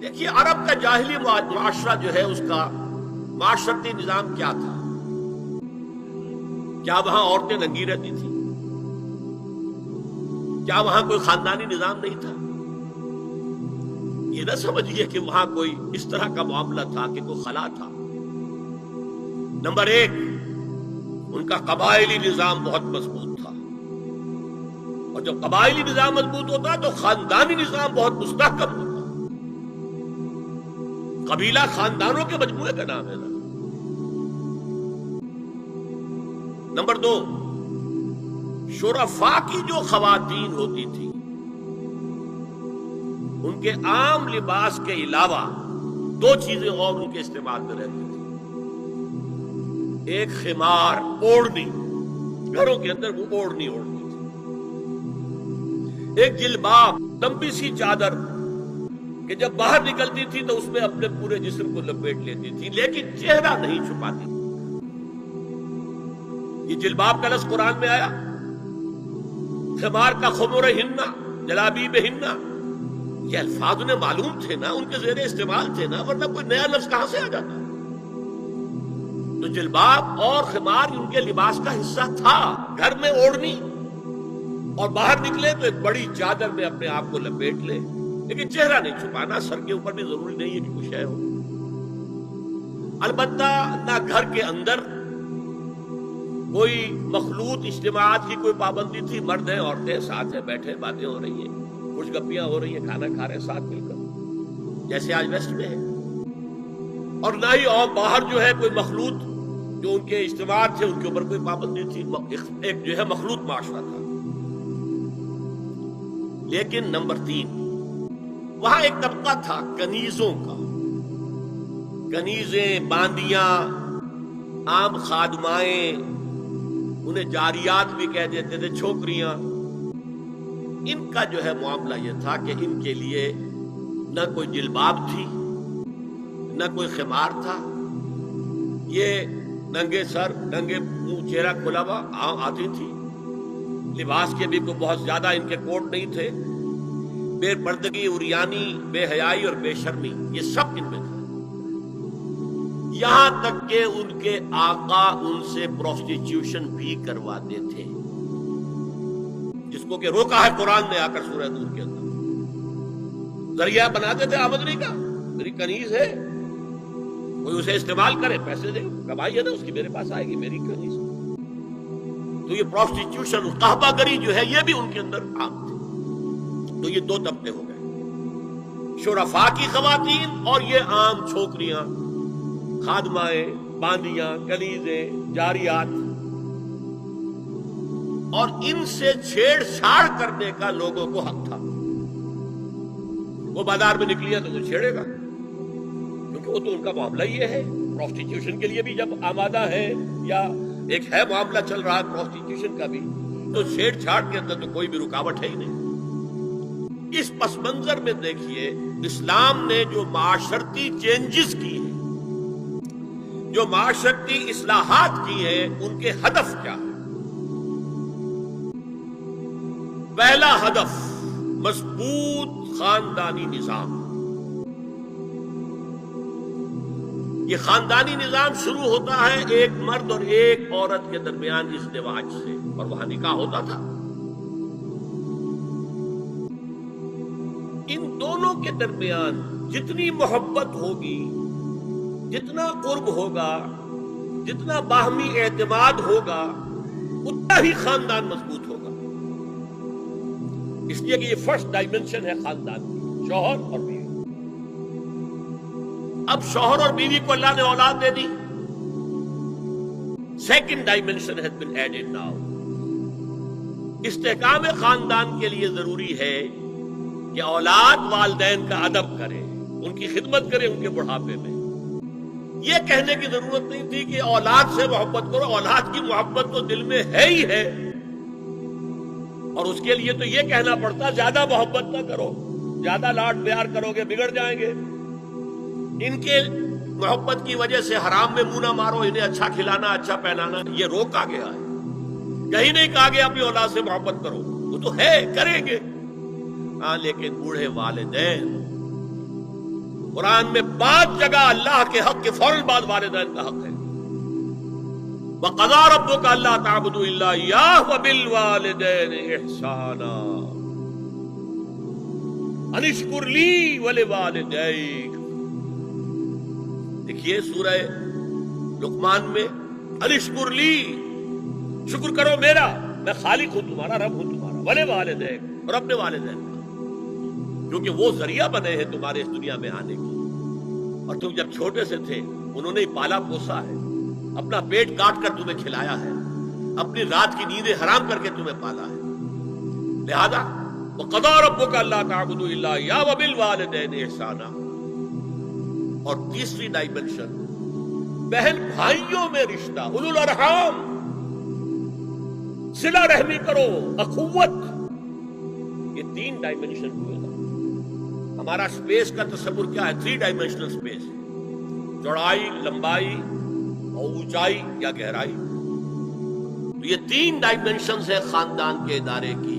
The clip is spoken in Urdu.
دیکھیے عرب کا جاہلی معاشرہ جو ہے اس کا معاشرتی نظام کیا تھا؟ کیا وہاں عورتیں ننگی رہتی تھیں؟ کیا وہاں کوئی خاندانی نظام نہیں تھا؟ یہ نہ سمجھیے کہ وہاں کوئی اس طرح کا معاملہ تھا کہ کوئی خلا تھا۔ نمبر ایک، ان کا قبائلی نظام بہت مضبوط تھا، اور جب قبائلی نظام مضبوط ہوتا تو خاندانی نظام بہت مستحکم ہوتا۔ قبیلہ خاندانوں کے مجموعے کا نام ہے نا۔ نمبر دو، شرفاء کی جو خواتین ہوتی تھی ان کے عام لباس کے علاوہ دو چیزیں اور ان کے استعمال میں رہتی تھی۔ ایک خمار، اوڑھنی، گھروں کے اندر وہ اوڑھنی اوڑھتی تھی۔ ایک جلباب، لمبی سی چادر کہ جب باہر نکلتی تھی تو اس میں اپنے پورے جسم کو لپیٹ لیتی تھی، لیکن چہرہ نہیں چھپاتی تھی۔ یہ جلباب کا لفظ قرآن میں آیا، خمار کا خمر ہننا، جلابیب ہننا، یہ الفاظ انہیں معلوم تھے نا، ان کے زیر استعمال تھے نا، ورنہ کوئی نیا لفظ کہاں سے آ جاتا؟ تو جلباب اور خمار ان کے لباس کا حصہ تھا۔ گھر میں اوڑھنی اور باہر نکلے تو ایک بڑی چادر میں اپنے آپ کو لپیٹ لے، لیکن چہرہ نہیں چھپانا، سر کے اوپر بھی ضروری نہیں ہے کہ کچھ ہے ہو۔ البتہ نہ گھر کے اندر کوئی مخلوط اجتماعات کی کوئی پابندی تھی، مرد ہیں عورتیں ساتھ ہیں، بیٹھے باتیں ہو رہی ہیں، کچھ گپیاں ہو رہی ہیں، کھانا کھا رہے ہیں ساتھ مل کر، جیسے آج ویسٹ میں ہے۔ اور نہ ہی اور باہر جو ہے کوئی مخلوط جو ان کے اجتماعات تھے ان کے اوپر کوئی پابندی تھی، ایک جو ہے مخلوط معاشرہ تھا۔ لیکن نمبر تین، وہاں ایک طبقہ تھا کنیزوں کا، کنیزیں، باندیاں، عام خادمائیں، انہیں جاریات بھی کہہ دیتے تھے، چھوکریاں۔ ان کا جو ہے معاملہ یہ تھا کہ ان کے لیے نہ کوئی جلباب تھی، نہ کوئی خمار تھا، یہ ننگے سر، ننگے منہ، چہرہ کھلا ہوا آتی تھی۔ لباس کے بھی کوئی بہت زیادہ ان کے کوٹ نہیں تھے۔ بے پردگی، عریانی، بے حیائی اور بے شرمی، یہ سب ان میں تھا۔ یہاں تک کہ ان کے آقا ان سے پروسٹیٹیوشن بھی کرواتے تھے، جس کو کہ روکا ہے قرآن نے آ کر سورہ نور کے اندر۔ ذریعہ بناتے تھے آمدنی کا، میری کنیز ہے، کوئی اسے استعمال کرے، پیسے دے، کمائی ہے نا اس کی، میرے پاس آئے گی میری کنیز۔ تو یہ پروسٹیٹیوشن، قحبہ گری جو ہے، یہ بھی ان کے اندر عام تھی۔ تو یہ دو طبقے ہو گئے، شرفاء کی خواتین اور یہ عام چھوکریاں، خادمائیں، باندیاں، کنیزیں، جاریات۔ اور ان سے چھیڑ چھاڑ کرنے کا لوگوں کو حق تھا۔ وہ بازار میں نکلی ہے تو وہ چھیڑے گا، کیونکہ وہ تو ان کا معاملہ یہ ہے۔ پروسٹیٹیوشن کے لیے بھی جب آمادہ ہے یا ایک ہے معاملہ چل رہا ہے پروسٹیٹیوشن کا بھی، تو چھیڑ چھاڑ کے اندر تو کوئی بھی رکاوٹ ہے ہی نہیں۔ اس پس منظر میں دیکھیے اسلام نے جو معاشرتی چینجز کی ہیں، جو معاشرتی اصلاحات کی ہیں، ان کے ہدف کیا ہے؟ پہلا ہدف مضبوط خاندانی نظام۔ یہ خاندانی نظام شروع ہوتا ہے ایک مرد اور ایک عورت کے درمیان ازدواج سے، اور وہاں نکاح ہوتا تھا۔ ان دونوں کے درمیان جتنی محبت ہوگی، جتنا قرب ہوگا، جتنا باہمی اعتماد ہوگا، اتنا ہی خاندان مضبوط ہوگا۔ اس لیے کہ یہ فرسٹ ڈائمنشن ہے خاندان کی، شوہر اور بیوی۔ اب شوہر اور بیوی کو اللہ نے اولاد دے دی، second dimension has been added now. استحکام خاندان کے لیے ضروری ہے کہ اولاد والدین کا ادب کرے، ان کی خدمت کرے ان کے بڑھاپے میں۔ یہ کہنے کی ضرورت نہیں تھی کہ اولاد سے محبت کرو، اولاد کی محبت تو دل میں ہے ہی ہے، اور اس کے لیے تو یہ کہنا پڑتا زیادہ محبت نہ کرو، زیادہ لاڈ پیار کرو گے بگڑ جائیں گے، ان کے محبت کی وجہ سے حرام میں منہ نہ مارو، انہیں اچھا کھلانا، اچھا پہنانا، یہ روکا گیا ہے۔ کہیں نہیں کہا گیا اپنی اولاد سے محبت کرو، وہ تو ہے کریں گے، ہاں، لیکن بوڑھے والدین قرآن میں 5 جگہ اللہ کے حق کے فوراً بعد والدین کا حق ہے. وَقَضَىٰ رَبُّكَ أَلَّا تَعْبُدُوا إِلَّا إِيَّاهُ وَبِالْوَالِدَيْنِ إِحْسَانًا أَنِ اشْكُرْ لِي وَلِوَالِدَيْكَ. دیکھیے سورہ لقمان میں أَنِ اشْكُرْ لِي، شکر کرو میرا، میں خالق ہوں تمہارا، رب ہوں تمہارا. وَلِوَالِدَيْكَ، اور اپنے والدین کا، کیونکہ وہ ذریعہ بنے ہیں تمہارے اس دنیا میں آنے کی. اور تم جب چھوٹے سے تھے انہوں نے پالا پوسا ہے، اپنا پیٹ کاٹ کر تمہیں کھلایا ہے، اپنی رات کی نیندیں حرام کر کے تمہیں پالا ہے. لہذا وَقَضَىٰ رَبُّكَ أَلَّا تَعْبُدُوا إِلَّا إِيَّاهُ وَبِالْوَالِدَيْنِ إِحْسَانًا. اور تیسری ڈائمنشن بہن بھائیوں میں رشتہ، اولو الارحام، صلہ رحمی کرو، اخوت. یہ 3 ڈائمنشن ہوئے نا. ہمارا سپیس کا تصور کیا ہے؟ 3 ڈائمنشنل سپیس، چوڑائی، لمبائی اور اونچائی یا گہرائی. تو یہ 3 ڈائمنشنز ہے خاندان کے ادارے کی.